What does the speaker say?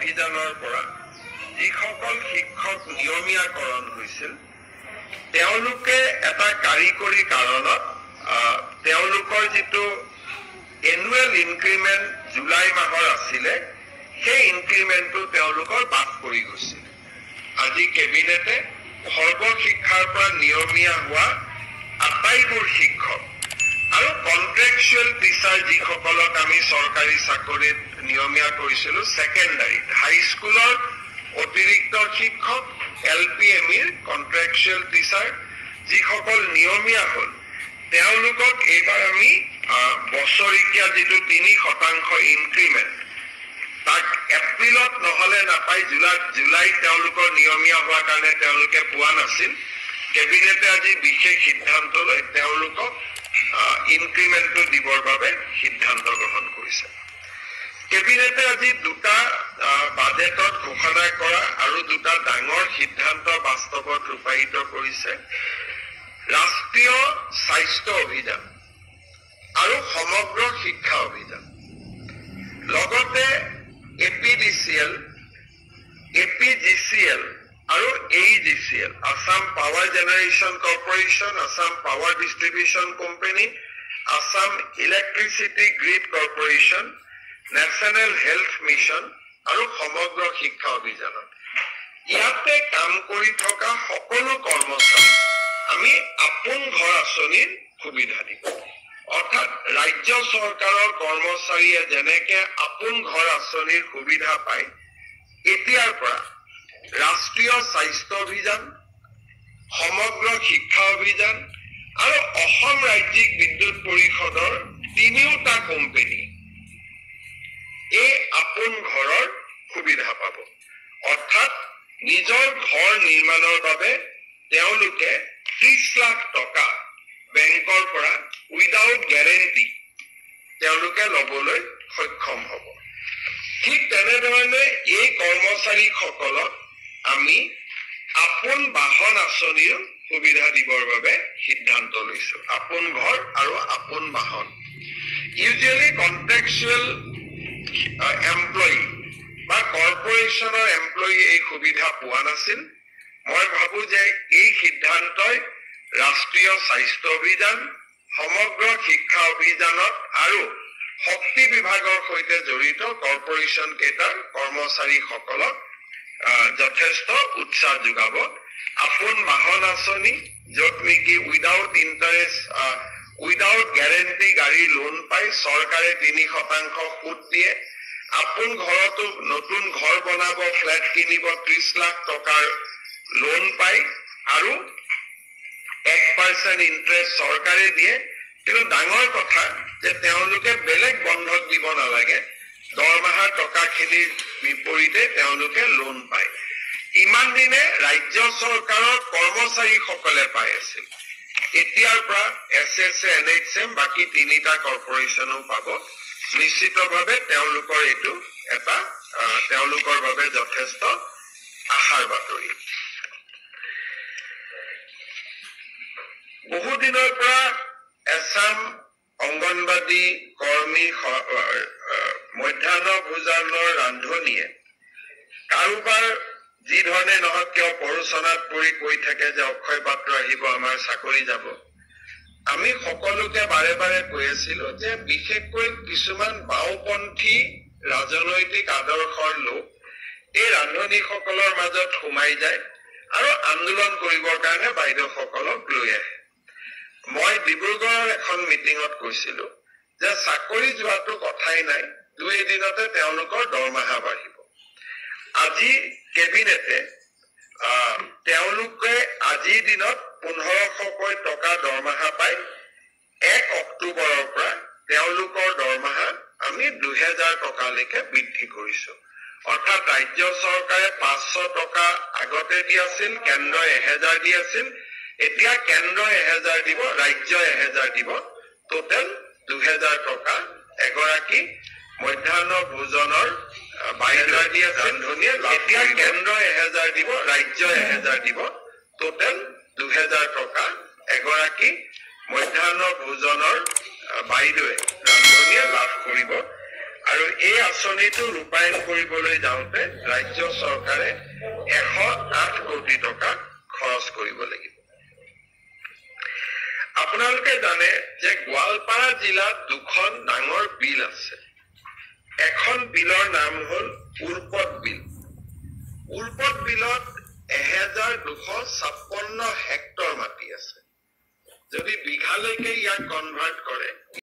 অভিযানৰ পৰা যিসকল শিক্ষক নিয়মীয়াকৰণ হৈছিল তেওঁলোকে এটা কাৰিকৰী কাৰণত তেওঁলোকৰ যিটো এনুৱেল ইনক্ৰিমেন্ট জুলাই মাহৰ আছিলে সেই ইনক্ৰিমেন্টটো তেওঁলোকৰ বাদ পৰি গৈছিল আজি কেবিনেটে সৰ্বশিক্ষাৰ পৰা নিয়মীয়া হোৱা আটাইবোৰ শিক্ষক আৰু কন্ট্ৰেকচুৱেল টিচাৰ যিসকলক আমি চৰকাৰী চাকৰিত নিয়মীয়া কৰিছিলো সেকেন্ডাৰী হাইস্কুলৰ অতিৰিক্ত শিক্ষক এলপিএমিৰ কন্ট্ৰেকচুৱেল টিচাৰ যিসকল নিয়মীয়া হ'ল তেওঁলোকক এইবাৰ আমি বছৰিকীয়া যিটো 3% ইনক্ৰিমেন্ট তাক এপ্ৰিলত নহলে নাপাই জুলাই তেওঁলোকৰ নিয়মীয়া হোৱাৰ কাৰণে তেওঁলোকে পোৱা নাছিল কেবিনেটে আজি বিশেষ সিদ্ধান্ত লৈ তেওঁলোকক ইনক্ৰিমেন্টটো দিবৰ বাবে সিদ্ধান্ত গ্ৰহণ কৰিছে কেবিনেটে আজি দুটা বাজেটত ঘোষণা কৰা আৰু দুটা ডাঙৰ সিদ্ধান্ত বাস্তৱত ৰূপায়িত কৰিছে ৰাষ্ট্ৰীয় স্বাস্থ্য অভিযান আৰু সমগ্ৰ শিক্ষা অভিযান লগতে এপিডিচিএল এপিজিচিএল আৰু AEGCL Assam power generation corporation Assam power distribution company Assam electricity grid corporation national health mission আৰু সমগ্ৰ শিক্ষা অভিযানত ইয়াতে কাম কৰি থকা সকলো কৰ্মচাৰী আমি আপোন ঘৰ আঁচনিৰ সুবিধা দিম অৰ্থাৎ ৰাজ্য চৰকাৰৰ কৰ্মচাৰীয়ে যেনেকে আপোন ঘৰ আঁচনিৰ সুবিধা পায় এতিয়াৰ পৰা ৰাষ্ট্ৰীয় স্বাস্থ্য অভিযান সমগ্ৰ শিক্ষা অভিযান আৰু অসম ৰাজ্যিক বিদ্যুৎ পৰিষদৰ তিনিওটা কোম্পানী এই আপোন ঘৰৰ সুবিধা পাব অৰ্থাৎ নিজৰ ঘৰ নিৰ্মাণৰ বাবে তেওঁলোকে 30 লাখ টকা বেংকৰ পৰা উইদাউট গ্যাৰেন্টি তেওঁলোকে লবলৈ সক্ষম হ'ব ঠিক তেনেধৰণে এই কৰ্মচাৰীসকলক আমি আপোন বাহন আঁচনিৰ সুবিধা দিবৰ বাবে সিদ্ধান্ত লৈছো আপোন ঘৰ আৰু আপোন বাহন ইউজুৱেলি কন্ট্ৰেকচুৱেল এমপ্লয়ী বা কৰ্পোৰেশ্যনৰ এমপ্লয়ী এই সুবিধা পোৱা নাছিল মই ভাবো যে এই সিদ্ধান্তই ৰাষ্ট্ৰীয় স্বাস্থ্য অভিযান সমগ্ৰ শিক্ষা অভিযানত আৰু শক্তি বিভাগৰ সৈতে জড়িত কৰ্পোৰেশ্যন কেইটাৰ কৰ্মচাৰীসকলক যথেষ্ট উৎসাহ যোগাব আপোন বাহন আঁচনি য'ত নেকি উইদাউট ইণ্টাৰেষ্ট উইদাউট গ্যাৰেন্টি গাড়ী লোন পাই চৰকাৰে 3% সুদ দিয়ে আপোন ঘৰতো নতুন ঘৰ বনাব ফ্ল্যাট কিনিব 30 লাখ টকাৰ লোন পাই আৰু 1% ইন্টাৰেষ্ট চৰকাৰে দিয়ে কিন্তু ডাঙৰ কথা যে তেওঁলোকে বেলেগ বন্ধক দিব নালাগে দৰমহা টকাখিনিৰ বিপৰীতে তেওঁলোকে লোন পায় ইমান দিনে ৰাজ্য চৰকাৰৰ কৰ্মচাৰীসকলে পাই আছিল এতিয়াৰ পৰা এছএছএ এনএইচএম বাকি তিনিটা কৰ্পোৰেশ্যনো পাব নিশ্চিতভাৱে তেওঁলোকৰ এইটো এটা তেওঁলোকৰ বাবে যথেষ্ট আশাৰ বাতৰি বহু দিনৰ পৰা এছাম অংগনবাদী কৰ্মী মধ্যাহ্ন ভোজনৰ ৰান্ধনীয়ে কাৰোবাৰ যি ধৰণে নহওক কিয় পৰোচনাত পৰি কৈ থাকে যে অক্ষয় পাত্ৰ আহিব আমাৰ চাকৰি যাব আমি সকলোকে বাৰে বাৰে কৈ আছিলো যে বিশেষকৈ কিছুমান বাওপন্থী ৰাজনৈতিক আদৰ্শৰ লোক এই ৰান্ধনীসকলৰ মাজত সোমাই যায় আৰু আন্দোলন কৰিবৰ কাৰণে বাইদেউসকলক লৈ আহে মই ডিব্ৰুগড়ৰ এখন মিটিঙত কৈছিলো যে চাকৰি যোৱাটো কথাই নাই দুই দিনতে তেওঁলোকৰ দৰমহা বাঢ়িব আজি কেবিনেটে তেওঁলোকে আজিৰ দিনত 1500 টকা দৰমহা পায় 1 অক্টোবৰৰ পৰা তেওঁলোকৰ দৰমহা আমি 2000 টকালৈকে বৃদ্ধি কৰিছো অৰ্থাৎ ৰাজ্য চৰকাৰে 500 টকা আগতে দি আছিল কেন্দ্ৰই 1000 দি আছিল এতিয়া কেন্দ্ৰই 1000 দিব ৰাজ্যই 1000 দিব টোটাল 2000 টকা এগৰাকী মধ্যাহ্ন ভোজনৰ 22000 দি আছিল ধনিয়ে এতিয়া কেন্দ্ৰই 1000 দিব ৰাজ্যই 1000 দিব টোটাল 2000 টকা এগৰাকী মধ্যাহ্ন ভোজনৰ বাইদেৱে ৰান্ধনীয়ে লাভ কৰিব আৰু এই আঁচনিটো ৰূপায়ণ কৰিবলৈ যাওঁতে ৰাজ্য চৰকাৰে 108 কোটি টকা খৰচ কৰিব লাগিব। আপোনালোকে জানে যে গোৱালপাৰা জিলাত দুখন ডাঙৰ বিল আছে। এখন বিলৰ নাম হ'ল উৰ্পদ বিল। উৰ্পদ বিলত 1256 হেক্টৰ মাটি আছে। যদি বিঘালৈকে ইয়াক কনভাৰ্ট কৰে